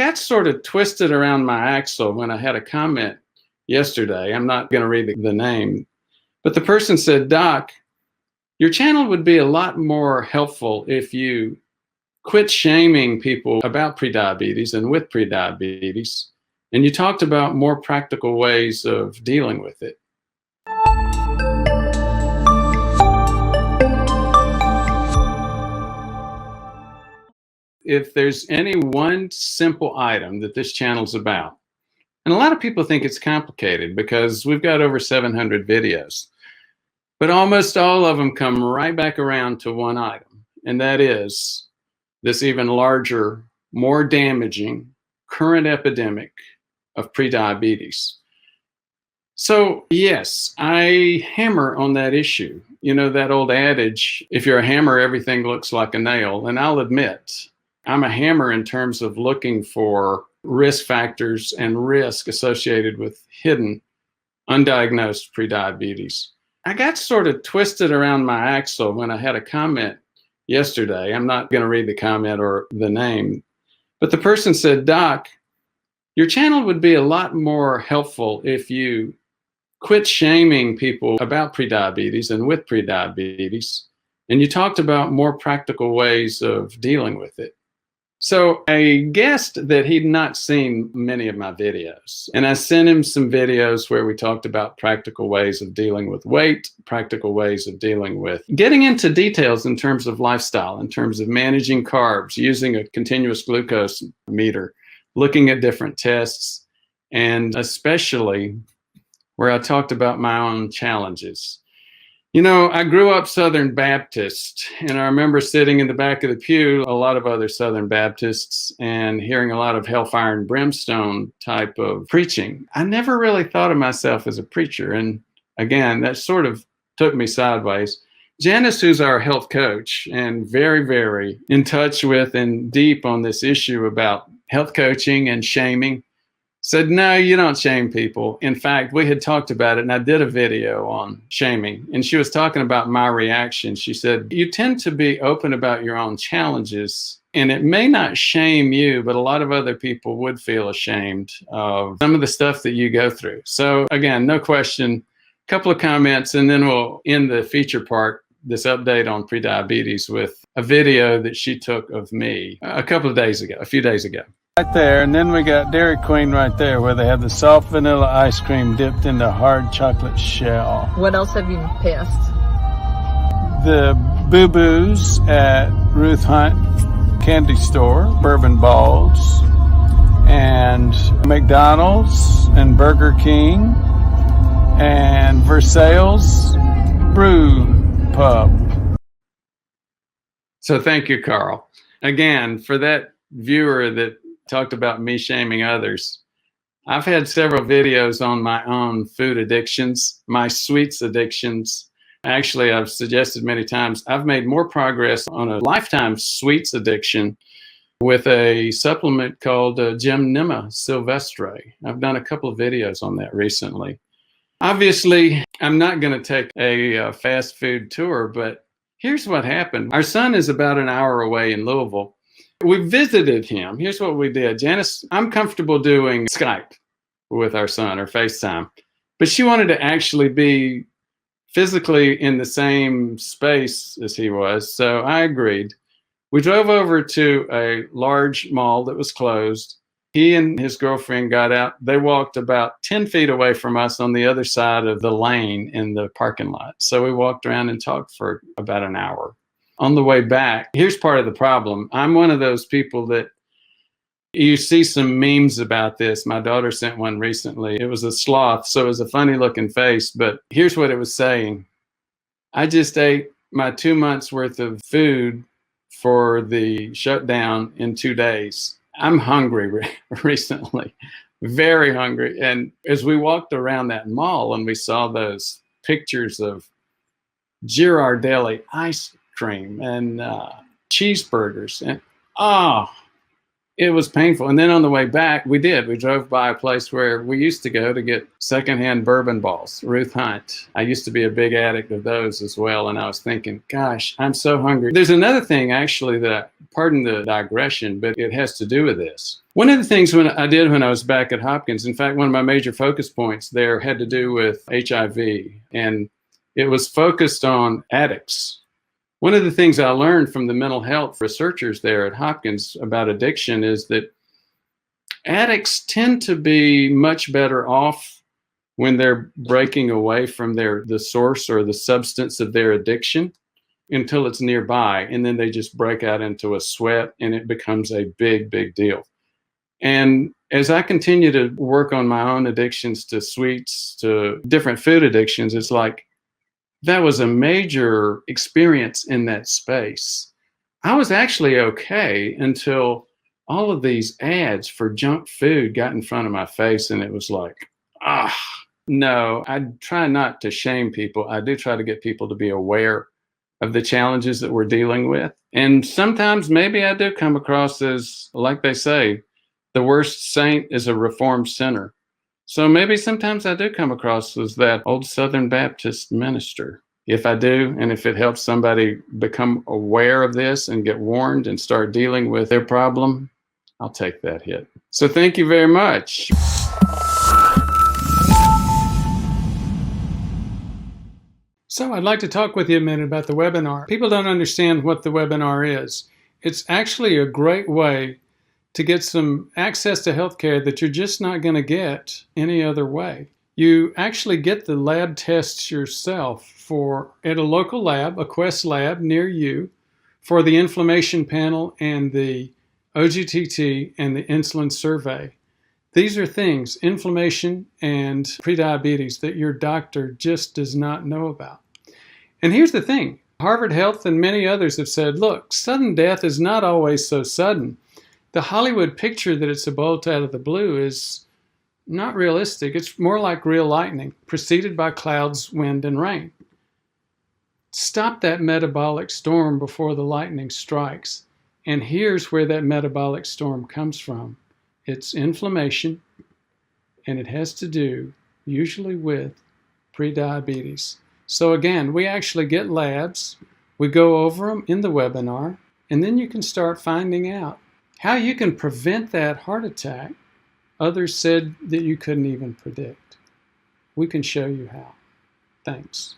got sort of twisted around my axle when I had a comment yesterday. I'm not going to read the name, but the person said, "Doc, your channel would be a lot more helpful if you quit shaming people about prediabetes and with prediabetes, and you talked about more practical ways of dealing with it." If there's any one simple item that this channel's about, and a lot of people think it's complicated because we've got over 700 videos, but almost all of them come right back around to one item, and that is this even larger, more damaging current epidemic of prediabetes. So yes, I hammer on that issue. You know, that old adage, if you're a hammer, everything looks like a nail. And I'll admit, I'm a hammer in terms of looking for risk factors and risk associated with hidden, undiagnosed prediabetes. I got sort of twisted around my axle when I had a comment yesterday. I'm not going to read the comment or the name, but the person said, "Doc, your channel would be a lot more helpful if you quit shaming people about prediabetes and with prediabetes, and you talked about more practical ways of dealing with it." So I guessed that he'd not seen many of my videos, and I sent him some videos where we talked about practical ways of dealing with weight, practical ways of dealing with getting into details in terms of lifestyle, in terms of managing carbs, using a continuous glucose meter, looking at different tests, and especially where I talked about my own challenges. You know, I grew up Southern Baptist, and I remember sitting in the back of the pew, a lot of other Southern Baptists, and hearing a lot of hellfire and brimstone type of preaching. I never really thought of myself as a preacher. And again, that sort of took me sideways. Janice, who's our health coach and very, very in touch with and deep on this issue about health coaching and shaming, said, "No, you don't shame people." In fact, we had talked about it, and I did a video on shaming, and she was talking about my reaction. She said, "You tend to be open about your own challenges, and it may not shame you, but a lot of other people would feel ashamed of some of the stuff that you go through." So again, no question, a couple of comments, and then we'll end the feature part, this update on prediabetes, with a video that she took of me a few days ago. Right there, and then we got Dairy Queen right there where they have the soft vanilla ice cream dipped into hard chocolate shell. What else have you passed? The Boo Boos at Ruth Hunt Candy Store, bourbon balls, and McDonald's and Burger King and Versailles Brew Pub. So thank you, Carl. Again, for that viewer that talked about me shaming others, I've had several videos on my own food addictions, my sweets addictions. Actually, I've suggested many times, I've made more progress on a lifetime sweets addiction with a supplement called Gymnema Silvestre. I've done a couple of videos on that recently. Obviously, I'm not going to take a fast food tour, but here's what happened. Our son is about an hour away in Louisville. We visited him. Here's what we did. Janice, I'm comfortable doing Skype with our son or FaceTime, but she wanted to actually be physically in the same space as he was, so I agreed. We drove over to a large mall that was closed. He and his girlfriend got out. They walked about 10 feet away from us on the other side of the lane in the parking lot. So we walked around and talked for about an hour. On the way back, here's part of the problem. I'm one of those people that you see some memes about this. My daughter sent one recently. It was a sloth, so it was a funny looking face, but here's what it was saying. "I just ate my 2 months worth of food for the shutdown in 2 days. I'm hungry recently, very hungry." And as we walked around that mall and we saw those pictures of Girardelli ice cream and cheeseburgers, and It was painful. And then on the way back, we drove by a place where we used to go to get secondhand bourbon balls, Ruth Hunt. I used to be a big addict of those as well. And I was thinking, gosh, I'm so hungry. There's another thing actually pardon the digression, but it has to do with this. One of the things I did when I was back at Hopkins, in fact, one of my major focus points there had to do with HIV, and it was focused on addicts. One of the things I learned from the mental health researchers there at Hopkins about addiction is that addicts tend to be much better off when they're breaking away from the source or the substance of their addiction until it's nearby, and then they just break out into a sweat and it becomes a big, big deal. And as I continue to work on my own addictions to sweets, to different food addictions, it's like, that was a major experience in that space. I was actually okay until all of these ads for junk food got in front of my face, and it was like, no, I try not to shame people. I do try to get people to be aware of the challenges that we're dealing with. And sometimes maybe I do come across as, like they say, the worst saint is a reformed sinner. So maybe sometimes I do come across as that old Southern Baptist minister. If I do, and if it helps somebody become aware of this and get warned and start dealing with their problem, I'll take that hit. So thank you very much. So I'd like to talk with you a minute about the webinar. People don't understand what the webinar is. It's actually a great way to get some access to healthcare that you're just not going to get any other way. You actually get the lab tests yourself at a local lab, a Quest lab near you, for the inflammation panel and the OGTT and the insulin survey. These are things, inflammation and prediabetes, that your doctor just does not know about. And here's the thing. Harvard Health and many others have said, look, sudden death is not always so sudden. The Hollywood picture that it's a bolt out of the blue is not realistic. It's more like real lightning, preceded by clouds, wind, and rain. Stop that metabolic storm before the lightning strikes. And here's where that metabolic storm comes from. It's inflammation, and it has to do usually with prediabetes. So again, we actually get labs. We go over them in the webinar, and then you can start finding out how you can prevent that heart attack others said that you couldn't even predict. We can show you how. Thanks.